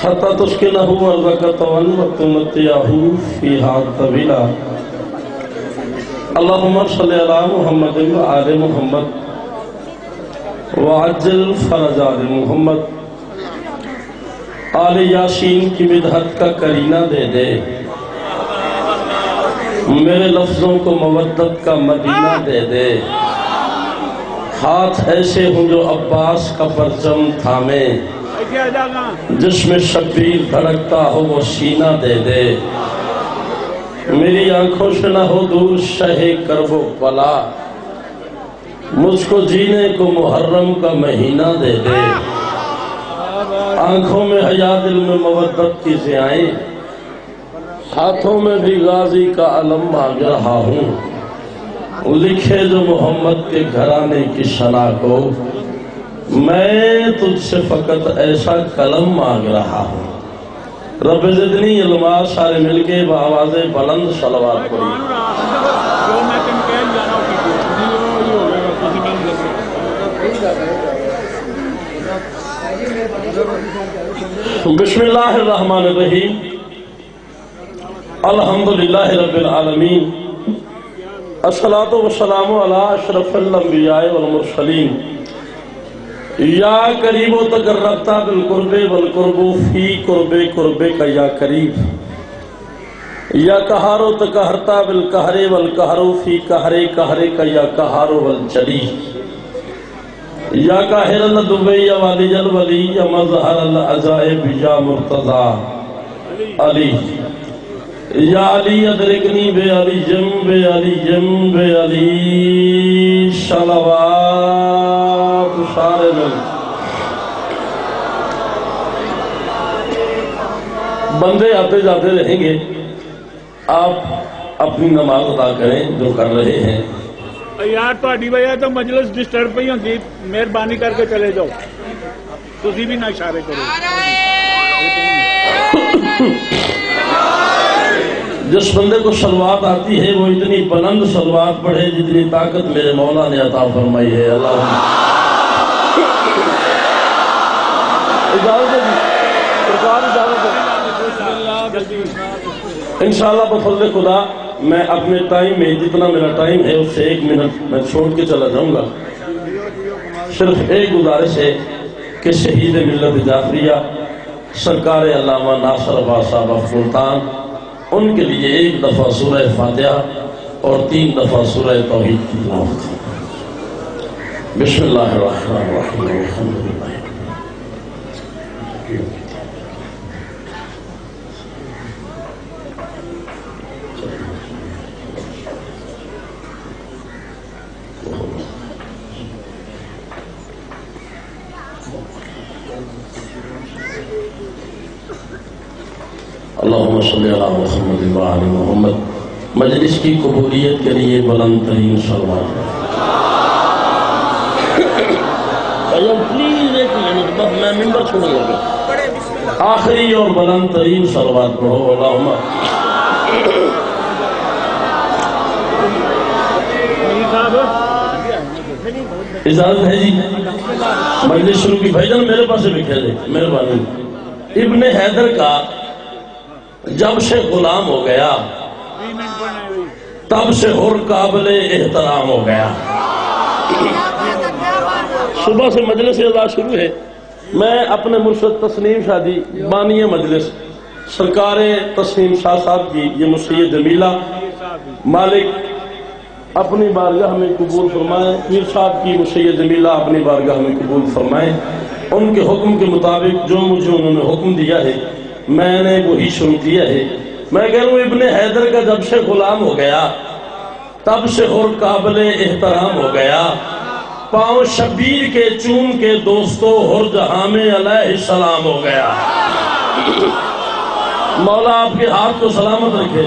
حتى تسكنه أرضك طوعا وتمتعه فيها طويلا اللهم صل على محمد وآل محمد وعجل فرج آل محمد آل یاسین کی مدحت کا کرینہ دے دے میرے لفظوں کو مودت کا مدینہ دے دے ہاتھ ایسے ہوں جو عباس کا پرچم تھامے جس میں شبیر دھڑکتا ہو وہ سینہ دے دے میری آنکھوں سے نہ ہو دور شہ کرب و بلا مجھ کو جینے کو محرم کا مہینہ دے دے آنکھوں میں حیا دل میں مودت کی ضیائیں ہاتھوں میں بھی غازی کا علم مانگ رہا ہوں لکھے جو محمد کے گھرانے کی شنا کو میں تجھ سے فقط ایسا قلم مانگ رہا ہوں رب زدنی علما سارے مل کے بآواز بلند صلوات پڑھی بسم اللہ الرحمن الرحیم الحمدللہ رب العالمین الصلاة والسلام علی اشرف الانبیاء والمرسلین یا قریب و تقربتا بالقرب والقرب فی قرب قرب کا یا قریب یا قہار و تقہرتا بالقہر والقہر فی قہر قہر کا یا قہار والجلی یا قاہر الدبی یا والی الولی یا مظہر العجائب یا مرتضی علی یا علی ادرکنی بے علی جم بے علی صلوات سارے مل بندے آتے جاتے رہیں گے آپ اپنی نماز ادا کریں جو کر رہے ہیں یار تہاڈی وجہ تو مجلس ڈسٹرب پئی ہوندی مہربانی کر کے چلے جاؤ تسی بھی نہ اشارے کرو جس بندے کو صلوات آتی ہے وہ اتنی بلند صلوات پڑھے جتنی طاقت میرے مولا نے عطا فرمائی ہے اللہ انشاءاللہ بفضل خدا میں اپنے ٹائم میں جتنا میرا ٹائم ہے اس سے 1 منٹ میں چھوڑ کے چلا جاؤں گا صرف ایک گزارش ہے کہ شہید ملت جعفریہ سرکار علامہ ناصر عباس صاحب سلطان ان کے لیے 1 دفعہ سورہ فاتحہ اور 3 دفعہ سورہ توحید کی تلاوت بسم اللہ الرحمن الرحیم الحمدللہ اللہم صلی اللہ محمد وآل محمد مجلس کی قبولیت کے لیے بلند ترین صلوات پلیز ایک منٹ میں ممبر چھوڑ لگا آخری اور بلند ترین صلوات پڑھو اللہم اجازت ہے جی مجلس شروع کی بھائی جان میرے پاس سے بکھے دے مہربانی ابن حیدر کا جب سے غلام ہو گیا تب سے حر قابل احترام ہو گیا صبح سے مجلس ادا شروع ہے میں اپنے مرشد تسنیم شاہ جی بانی مجلس سرکار تسنیم شاہ صاحب کی یہ مسیح جمیلہ مالک اپنی بارگاہ میں قبول فرمائیں پیر صاحب کی مسیح جمیلہ اپنی بارگاہ میں قبول فرمائیں ان کے حکم کے مطابق جو مجھے انہوں نے حکم دیا ہے میں نے وہی شروع کیا ہے میں کہہ رہا ہوں ابن حیدر کا جب سے غلام ہو گیا تب سے حر قابل احترام ہو گیا پاؤں شبیر کے چون کے دوستو حر جہاں میں علیہ السلام ہو گیا مولا آپ کے ہاتھ کو سلامت رکھے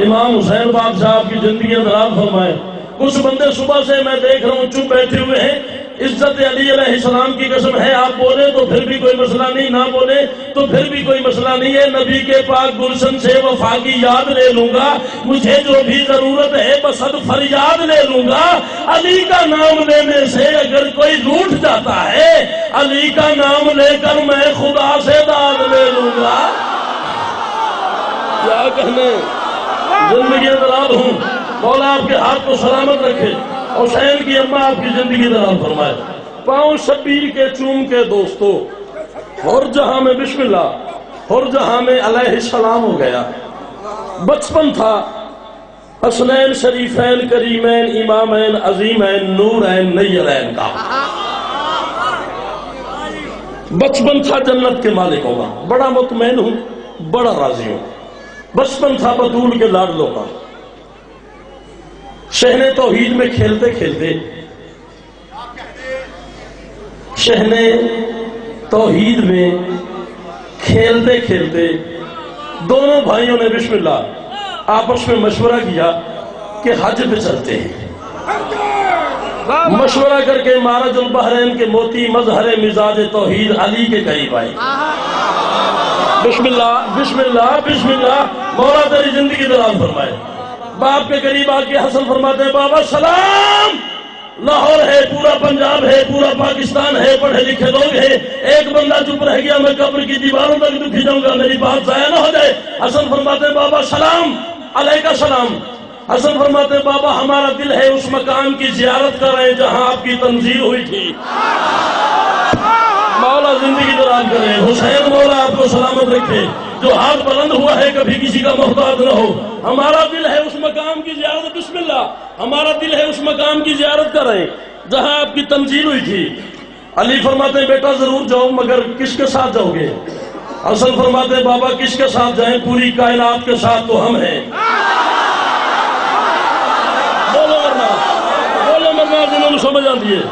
امام حسین بادشاہ آپ کی زندگی دراز فرمائے کچھ بندے صبح سے میں دیکھ رہا ہوں چپ بیٹھے ہوئے ہیں عزت علی علیہ السلام کی قسم ہے آپ بولے تو پھر بھی کوئی مسئلہ نہیں نہ بولے تو پھر بھی کوئی مسئلہ نہیں ہے نبی کے پاک گلشن سے وفا کی یاد لے لوں گا مجھے جو بھی ضرورت ہے بصد فریاد لے لوں گا علی کا نام لینے سے اگر کوئی روٹھ جاتا ہے علی کا نام لے کر میں خدا سے داد لے لوں گا کیا کہنے، زندگی دراز ہوں، مولا آپ کے ہاتھ کو سلامت رکھے، حسین کی اماں آپ کی زندگی دراز فرمائے۔ پاؤں شبیر کے چوم کے دوستو، ہر جہاں میں بسم اللہ، ہر جہاں میں علیہ السلام ہو گیا۔ بچپن تھا حسنین شریفین کریمین امامین عظیمین نورین نیرین کا، بچپن تھا جنت کے مالکوں کا، بڑا مطمئن ہوں، بڑا راضی ہوں۔ بچپن تھا بطول کے لاڈلوں کا، شہن توحید میں کھیلتے کھیلتے، شہن توحید میں کھیلتے کھیلتے دونوں بھائیوں نے بسم اللہ آپس میں مشورہ کیا کہ حج پہ چلتے ہیں۔ مشورہ کر کے مارج البحرین کے موتی مظہر مزاج توحید علی کے قریب آئے۔ بسم اللہ بسم اللہ بسم اللہ، مولا تیری زندگی دراز فرمائے۔ باپ کے قریب آ کے حسن فرماتے ہیں بابا سلام، لاہور ہے، پورا پنجاب ہے، پورا پاکستان ہے، پڑھے لکھے لوگ ہیں، ایک بندہ چپ رہ گیا، میں قبر کی دیواروں تک دکھی جاؤں گا، میری بات ضائع نہ ہو جائے۔ حسن فرماتے ہیں بابا سلام، علیکہ السلام۔ حسن فرماتے ہیں بابا ہمارا دل ہے اس مکان کی زیارت کر رہے ہیں جہاں آپ کی تنزیل ہوئی تھی۔ مولا زندگی دراز کرے، حسین مولا آپ کو سلامت رکھے، جو ہاتھ بلند ہوا ہے کبھی کسی کا محتاج نہ ہو۔ ہمارا دل ہے اس مقام کی زیارت، بسم اللہ، ہمارا دل ہے اس مقام کی زیارت کر رہے ہیں جہاں آپ کی تنزیل ہوئی تھی۔ علی فرماتے ہیں بیٹا ضرور جاؤ، مگر کس کے ساتھ جاؤ گے؟ حسن فرماتے ہیں بابا کس کے ساتھ جائیں، پوری کائنات کے ساتھ تو ہم ہیں۔ بولو جنہوں نے سمجھ آتی ہے۔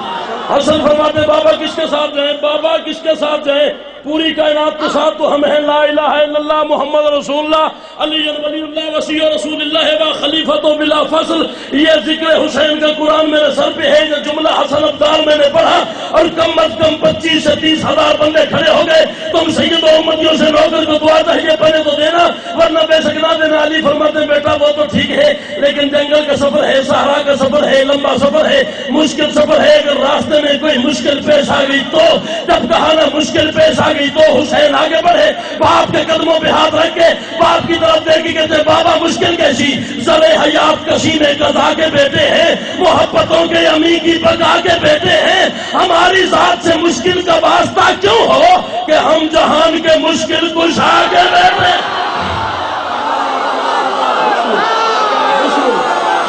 حسن فرماتے ہیں بابا کس کے ساتھ جائیں، بابا کس کے ساتھ جائیں، پوری کائنات کے ساتھ تو ہم ہیں، لا الہ الا اللہ محمد رسول اللہ علی ولی اللہ وصی رسول اللہ و خلیفۃ بلا فصل۔ یہ ذکر حسین کا قرآن میرے سر پہ ہے، یہ جملہ حسن ابدال میں نے پڑھا اور کم از کم 25 سے 30 ہزار بندے کھڑے ہو گئے۔ تم سید و امتیوں سے نوکر کو دعا چاہیے پہلے تو دینا ورنہ بے شک نہ دینا۔ علی فرماتے ہیں بیٹا وہ تو ٹھیک ہے لیکن جنگل کا سفر ہے، صحرا کا سفر ہے، لمبا سفر ہے، مشکل سفر ہے، اگر راستے میں کوئی مشکل پیش آ گئی تو، جب کہا نا مشکل پیش آ گئی تو حسین آگے بڑھے، باپ کے قدموں پہ ہاتھ رکھ کے باپ کی طرف دیکھ کے کہتے بابا مشکل کیسی، زر حیات کشی میں قضا کے بیٹے ہیں، محبتوں کے امی کی بقا کے بیٹے ہیں، ہماری ذات سے مشکل کا واسطہ کیوں ہو کہ ہم جہان کے مشکل کشا کے بیٹے۔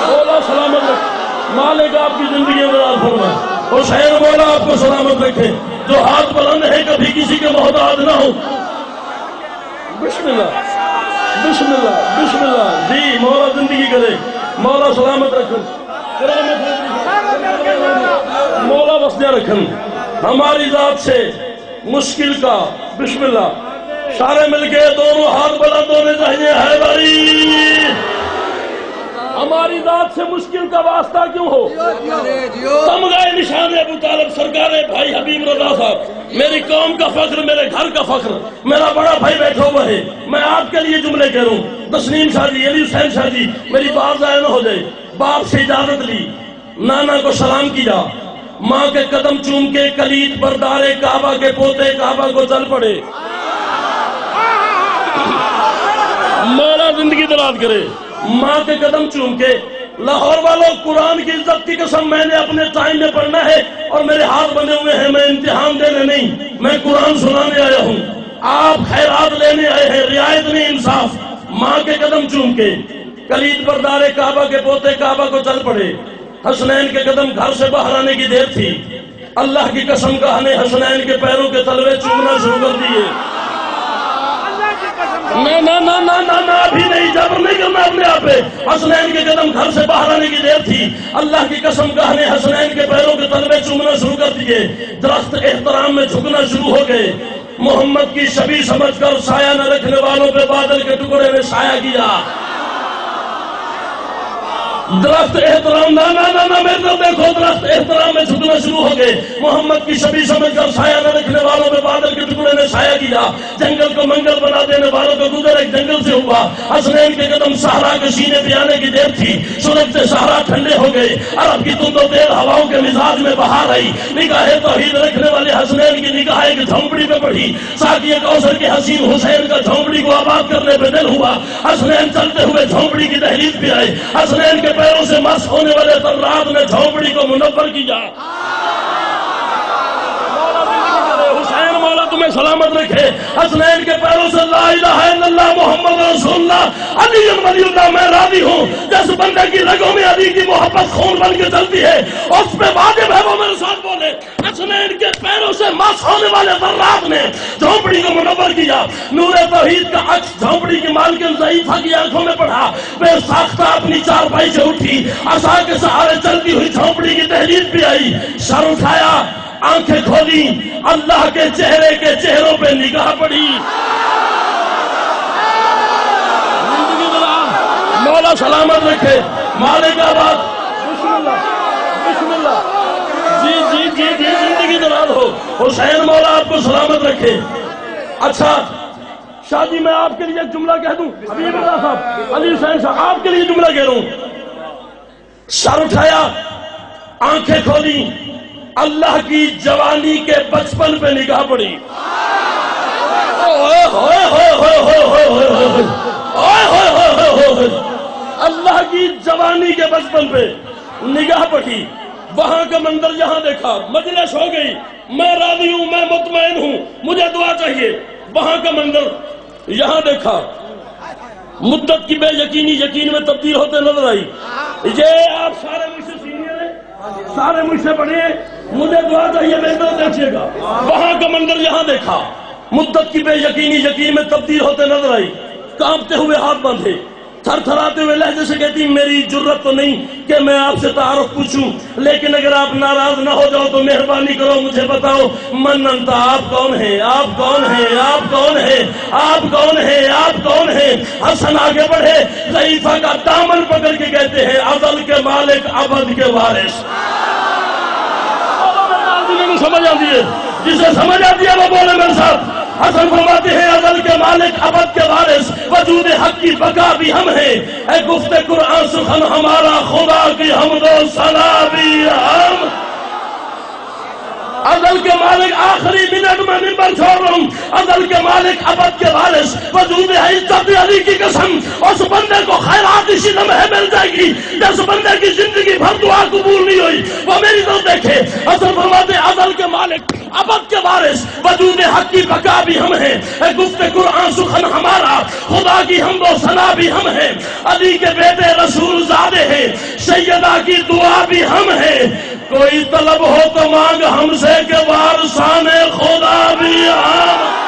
مولا سلامت رکھے، مالک آپ کی زندگی دراز فرمائے، حسین مولا آپ کو سلامت رکھے، جو ہاتھ بلند ہے کبھی کسی کے محتاج نہ ہو۔ بسم اللہ بسم اللہ بسم اللہ، جی مولا زندگی کرے، مولا سلامت رکھن، مولا وسدہ رکھن ہماری ذات سے مشکل کا، بسم اللہ، سارے مل کے دونوں ہاتھ بلند ہونے چاہیے، ہے بھائی ہماری ذات سے مشکل کا واسطہ کیوں ہو؟ تم گئے نشان ابو طالب سرکار بھائی حبیب رضا صاحب، میری قوم کا فخر، میرے گھر کا فخر، میرا بڑا بھائی بیٹھا ہوا ہے، میں آپ کے لیے جملے کہہ رہا ہوں، تسنیم شاہ جی، علی حسین شاہ جی، میری بات ضائع نہ ہو جائے۔ باپ سے اجازت لی، نانا کو سلام کیا، ماں کے قدم چوم کے کلید بردار کعبہ کے پوتے کعبہ کو چل پڑے۔ مولا زندگی دراز کرے، ماں کے قدم چوم کے، لاہور والوں قرآن کی عزت کی قسم میں نے اپنے ٹائم میں پڑھنا ہے اور میرے ہاتھ بندے ہوئے ہیں، میں امتحان دینے نہیں، میں قرآن سنانے آیا ہوں، آپ خیرات لینے آئے ہیں، رعایت نہیں انصاف۔ ماں کے قدم چوم کے کلید بردار کعبہ کے پوتے کعبہ کو چل پڑے، حسنین کے قدم گھر سے باہر آنے کی دیر تھی، اللہ کی قسم کہا نے حسنین کے پیروں کے تلوے چومنا شروع کر دیے۔ نہ ابھی نہیں، جبر نہیں کرنا اپنے آپ پہ۔ حسنین کے قدم گھر سے باہر آنے کی دیر تھی، اللہ کی قسم کہا نے حسنین کے پیروں کے تلوے چومنا شروع کر دیے، درخت احترام میں جھکنا شروع ہو گئے، محمد کی شبیہ سمجھ کر سایہ نہ رکھنے والوں پہ بادل کے ٹکڑے نے سایہ کیا۔ درخت احترام نہ میرے طرف دیکھو، درخت احترام میں جھکنا شروع ہو گئے، محمد کی شبیہ سمجھ کر سایہ نہ رکھنے والوں پہ بادل کے ٹکڑے نے سایہ کیا، جنگل کو منگل بنا دینے والوں جنگلوں کو گزر ایک جنگل سے ہوا، حسنین کے قدم صحرا کے سینے پہ آنے کی دیر تھی، سورج صحرا ٹھنڈے ہو گئے، عرب کی تند و تیز ہواؤں کے مزاج میں بہار آئی، نگاہ توحید رکھنے والے حسنین کی نگاہ ایک جھونپڑی پہ پڑی، ساقی کوثر کے حسین حسین کا جھونپڑی کو آباد کرنے پہ دل ہوا، حسنین چلتے ہوئے جھونپڑی کی دہلیز پہ آئے، حسنین کے پیروں سے مس ہونے والے ذرات نے جھونپڑی کو منور کیا۔ حسین مولا تمہیں سلامت رکھے، حسنین کے پیروں سے لا الہ الا اللہ محمد رسول اللہ علی ولی اللہ میں راضی ہوں، جس بندے کی رگوں میں علی کی محبت خون بن کے چلتی ہے اس پہ واجب ہے وہ میرے ساتھ بولے۔ حسنین کے پیروں سے مس ہونے والے ذرات نے جھونپڑی کو منور کیا، نور توحید کا عکس جھونپڑی کی مالکن ضعیفہ کی آنکھوں میں پڑھا، بے ساختہ اپنی چارپائی سے اٹھی، عصا کے سہارے چلتی ہوئی جھونپڑی کی دہلیز پہ آئی، سر اٹھایا، آنکھیں کھولی، اللہ کے چہرے کے چہروں پہ نگاہ پڑی۔ زندگی مولا سلامت رکھے، مالک آباد، بسم اللہ بسم اللہ، جی جی جی جی زندگی دراز ہو، حسین مولا آپ کو سلامت رکھے۔ اچھا شاہ جی میں آپ کے لیے ایک جملہ کہہ دوں، حبیب اللہ صاحب، علی حسین صاحب آپ کے لیے جملہ کہہ رہا ہوں، سر اٹھایا، آنکھیں کھولی، اللہ کی جوانی کے بچپن پہ نگاہ پڑی، اللہ کی جوانی کے بچپن پہ نگاہ پڑی، وہاں کا منظر یہاں دیکھا، مجلس ہو گئی، میں راضی ہوں، میں مطمئن ہوں، مجھے دعا چاہیے، وہاں کا منظر یہاں دیکھا، مدت کی بے یقینی یقین میں تبدیل ہوتے نظر آئی۔ یہ آپ سارے مجھ سے سینئر ہیں، سارے مجھ سے بڑے ہیں، مجھے دعا چاہیے، میرے طرف دیکھیے گا، وہاں کا منظر یہاں دیکھا، مدت کی بے یقینی یقین میں تبدیل ہوتے نظر آئی، کانپتے ہوئے ہاتھ باندھے، تھر تھراتے ہوئے لہجے سے کہتی میری جرت تو نہیں کہ میں آپ سے تعارف پوچھوں، لیکن اگر آپ ناراض نہ ہو جاؤ تو مہربانی کرو مجھے بتاؤ من انتا، آپ کون ہیں، آپ کون ہیں، آپ کون ہیں، آپ کون ہیں، آپ کون ہیں؟ حسن آگے بڑھے، ضعیفہ کا دامن پکڑ کے کہتے ہیں ازل کے مالک ابد کے وارث۔ سمجھ آتی ہے، جسے سمجھ آتی ہے وہ بولے میرے ساتھ۔ حسن فرماتے ہیں ازل کے مالک ابد کے وارث، وجود حق کی بقا بھی ہم ہیں، اے گفت قرآن سخن ہمارا خدا کی حمد و ثنا بھی ہم۔ ازل کے مالک، آخری منٹ میں منبر چھوڑ رہا ہوں، ازل کے مالک ابد کے وارث، وجود عزت علی کی قسم، اس بندے کو خیرات اسی لمحے مل جائے گی جس بندے کی زندگی بھر دعا قبول نہیں ہوئی، وہ میری طرف دیکھے۔ حسن فرماتے ازل کے مالک ابد کے وارث، وجود حق کی بقا بھی ہم ہیں، اے گفت قرآن سخن ہمارا خدا کی حمد و ثنا بھی ہم ہیں، علی کے بیٹے رسول زادے ہیں، سیدہ کی دعا بھی ہم ہیں، کوئی طلب ہو تو مانگ ہم سے کہ وارثان خدا بھی ہم۔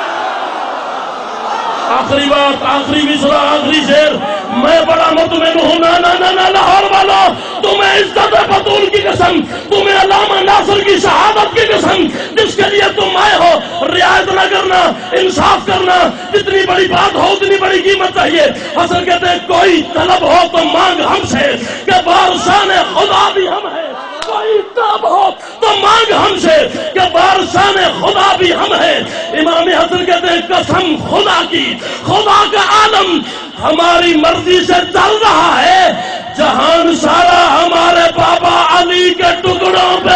آخری بات، آخری مصرع، آخری شعر، میں بڑا مطمئن ہوں، نا لاہور والوں، تمہیں عزت بطول کی قسم، تمہیں علامہ ناصر کی شہادت کی قسم، جس کے لیے تم آئے ہو، رعایت نہ کرنا، انصاف کرنا، جتنی بڑی بات ہو اتنی بڑی قیمت چاہیے۔ حسن کہتے ہیں کوئی طلب ہو تو مانگ ہم سے کہ وارثان خدا بھی ہم ہیں، کوئی طلب ہو تو مانگ ہم سے کہ وارثان خدا بھی ہم ہیں۔ امام حسن کہتے ہیں قسم خدا کی، خدا کا عالم ہماری مرضی سے چل رہا ہے، جہان سارا ہمارے بابا علی کے ٹکڑوں پہ